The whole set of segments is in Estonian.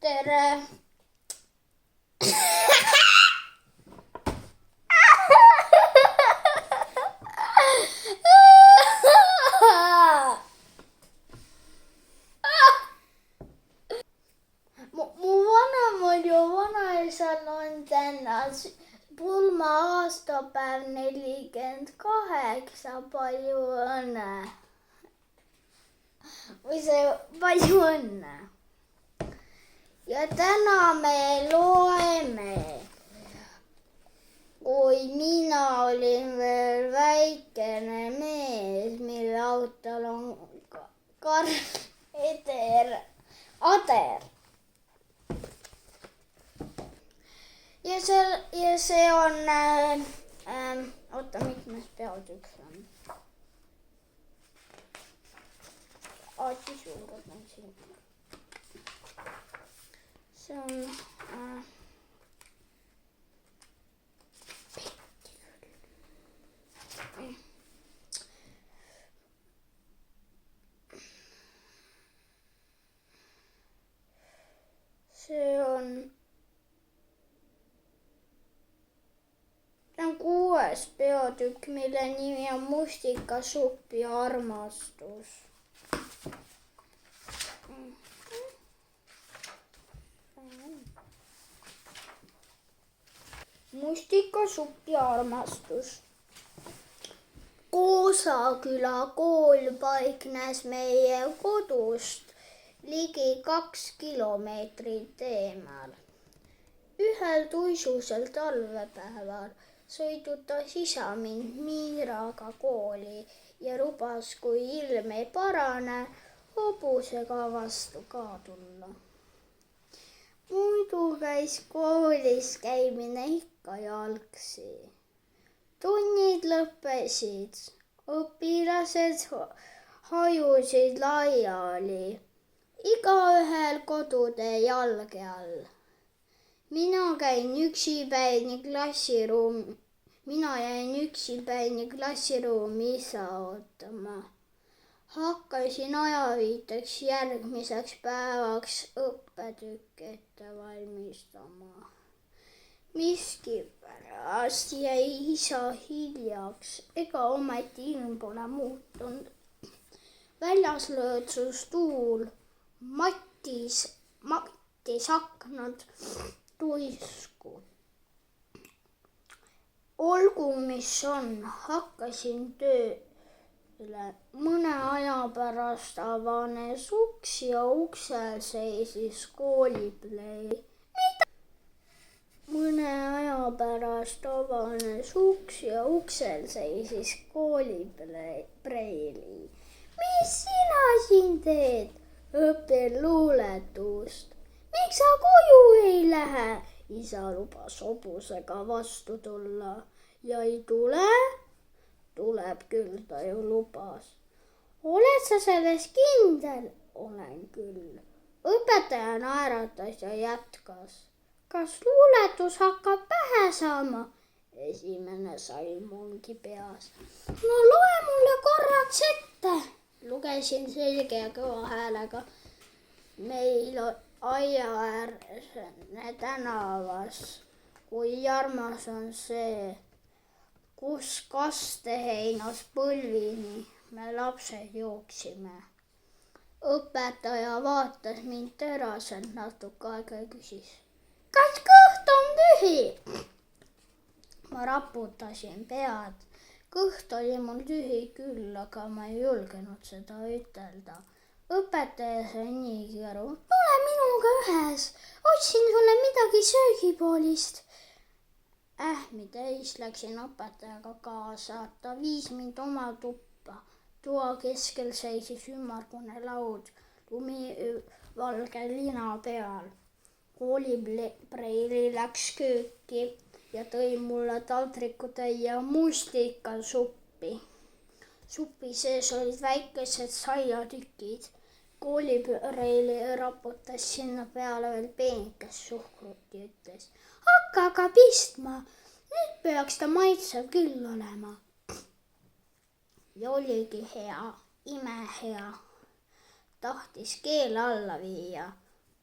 tere! Mu vanemal ja vanaisal on täna pulma-aastapäev 48. Palju õnne! Või see palju õnne! Ja täna me loeme, kui mina olin veel väikene mees, mille autol on Karl Ader. Ja see on, mitmes peatükk see on? Aati suured on siin. See on see on 6. peatükk, mille nimi on Mustikasupp ja armastus. Mustikasupp ja armastus. Koosaküla kool paiknes meie kodust ligi 2 kilomeetrit eemal. Ühel tuisusel talvepäeval sõidutas isa mind Miiraga kooli ja lubas, kui ilm ei parane, hobusega vastu ka tulla. Muidu käis koolis käimine ikka jalgsi. Tunnid lõppesid, õpilased hajusid laiali, igaühel kodutee jalge all. Mina jäin üksipäini klassiruumi isa ootama. Hakkasin ajaviiteks järgmiseks päevaks õppetükki ette valmistama. Miskipärast jäi isa hiljaks, ega ometi ilm pole muutunud. Väljas lõõtsus tuul, mattis aknad tuisku. Olgu, mis on, hakkasin tööle. Mõne aja pärast avanes uks ja uksel seisis koolipreili. Mis sina siin teed? Õpin luuletust. Miks sa koju ei lähe? Isa lubas hobusega vastu tulla. Ja ei tule? Tuleb küll, ta ju lubas. Oled sa selles kindel? Olen küll. Õpetaja naeratas ja jätkas. Kas luuletus hakkab pähe saama? Esimene salm ongi peas. No loe mulle korraks ette. Lugesin selge ja kõva häälega. Meil aia ääres tänavas, kui armas on see, kus kasteheinas põlvini me lapsed jooksime. Õpetaja vaatas mind teraselt natuke aega ja küsis. Kas kõht on tühi? Ma raputasin pead. Kõht oli mul tühi küll, aga ma ei julgenud seda ütelda. Õpetaja sai niigi aru. Tule minuga ühes. Otsin sulle midagi söögipoolist. Ähmi täis läksin õpetajaga kaasa. Ta viis mind oma tuppa. Toa keskel seisis ümmargune laud lumivalge lina peal. Koolipreili läks kööki ja tõi mulle taldrikutäie mustikasuppi. Supi sees olid väikesed saiatükid. Koolipreili raputas sinna peale veel peenikest suhkrut ja ütles. Hakka aga pistma, nüüd peaks ta maitsev küll olema. Ja oligi hea, imehea. Tahtis keele alla viia.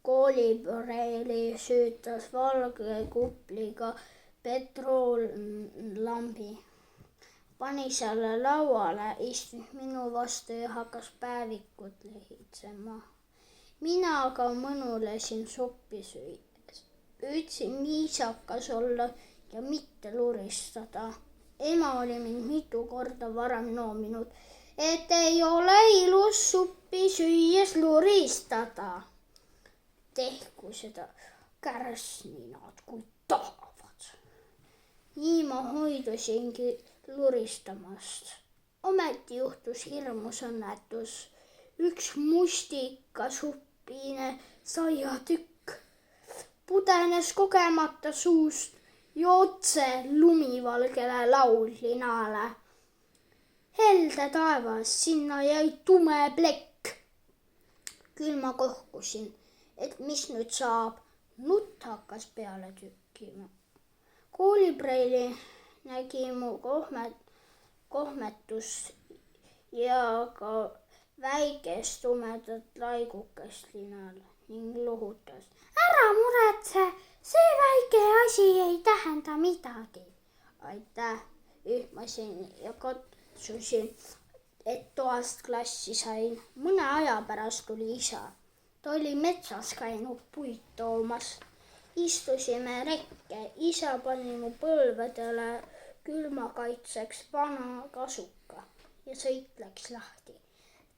koolipreili süütas valge kupliga petroollambi. Pani selle lauale, istus minu vastu ja hakkas päevikut lehitsema. Mina aga mõnulesin suppi süües. Ütlesin viisakas olla ja mitte luristada. Ema oli mind mitu korda varem noominud, et ei ole ilus suppi süües luristada. Tehku seda kärsninad, kui tahavad. Nii ma hoidusingi luristamast. Ometi juhtus hirmus õnnetus. Üks mustikasuppine saiatükk pudenes kogemata suust ja otse lumivalgele laullinale. Helde taevas, sinna jäi tume plekk. Küll ma kohkusin, et mis nüüd saab. Nutt hakkas peale tükkima. Koolipreili nägi mu kohmetust ja ka väikest tumedat laigukest linal ning lohutas. Ära muretse, see väike asi ei tähenda midagi. Aitäh, ühmasin ja katsusin, et toast klassi sain. Mõne aja pärast tuli isa. Ta oli metsas käinud puid toomas. Istusime rekke. Isa pani mu põlvedele külmakaitseks vana kasuka ja sõit läks lahti.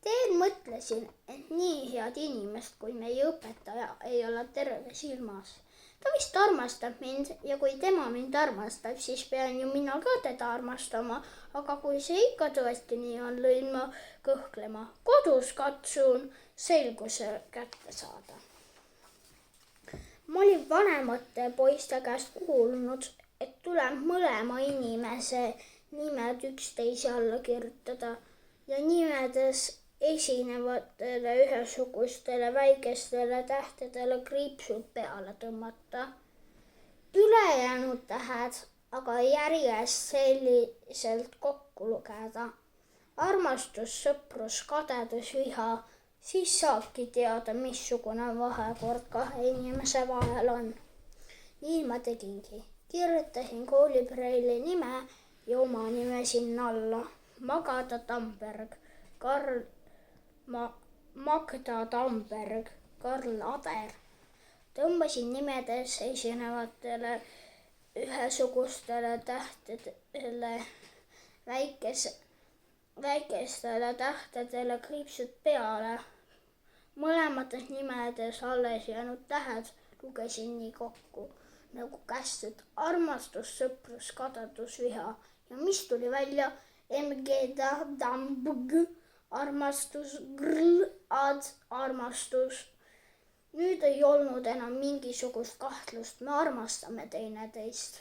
Teel mõtlesin, et nii head inimest kui meie õpetaja ei ole terves ilmas. Ta vist armastab mind ja kui tema mind armastab, siis pean ju mina ka teda armastama. Aga kui see ikka tõesti nii on, lõin ma kõhklema. Kodus katsun selguse kätte saada. Ma olin vanemate poiste käest kuulnud, et tuleb mõlema inimese nimed üksteise alla kirjutada ja nimedes esinevatele ühesugustele väikestele tähtedele kriipsud peale tõmmata. Ülejäänud tähed aga järjest selliselt kokku lugeda. Armastus, sõprus, kadedus, viha, siis saabki teada, missugune vahekord kahe inimese vahel on. Nii ma tegingi. Kirjutasin koolipreili nime ja oma nime sinna alla. Magda Tamberg, Magda Tamberg, Karl Ader. Tõmbasin nimedes esinevatele ühesugustele tähtedele, väikestele tähtedele kriipsud peale. Mõlemates nimedes alles jäänud tähed lugesin nii kokku, nagu kästud armastus, sõprus, kadedus, viha. Ja mis tuli välja? Magda Tamberg, armastus, armastus. Nüüd ei olnud enam mingisugust kahtlust, me armastame teineteist.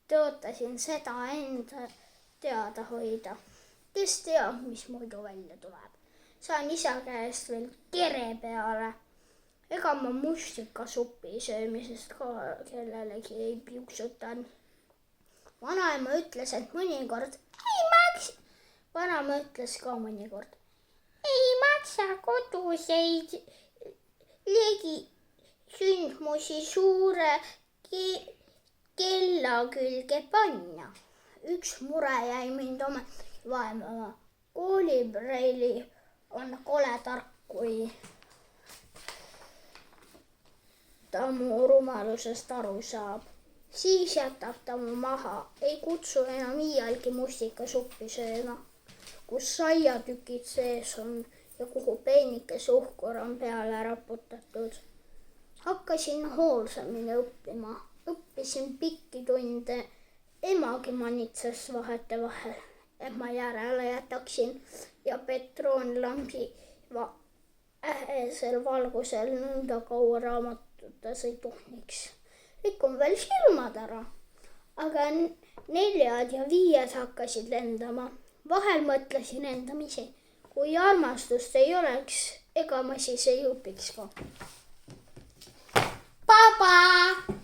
Tõotasin seda enda teada hoida. Kes teab, mis muidu välja tuleb. Sain isa käest veel kere peale. Ega ma mustikasuppi söömisest ka kellelegi ei piuksutan. Vanaema ütles, et mõnikord Vanaema ütles ka mõnikord, ei maksa koduseid sündmusi suure kella külge panna. Üks mure jäi mind vaevama. Koolipreili on kole tark, kui ta mu rumalusest aru saab. Siis jätab ta mu maha, ei kutsu enam iialgi mustikasuppi sööma, kus saiatükid sees on ja kuhu peenike suhkur on peale raputatud. Hakkasin hoolsamini õppima. Õppisin pikki tunde. Emagi manitses vahetevahel, et ma järele jätaksin ja petroonlambi ähesel valgusel nõnda kaua raamatutes ei tuhniks. Rikun veel silmad ära, aga 4 ja 5 hakkasid lendama. Vahel mõtlesin endamisi, kui armastust ei oleks, ega ma siis ei õpiks ka. Papa!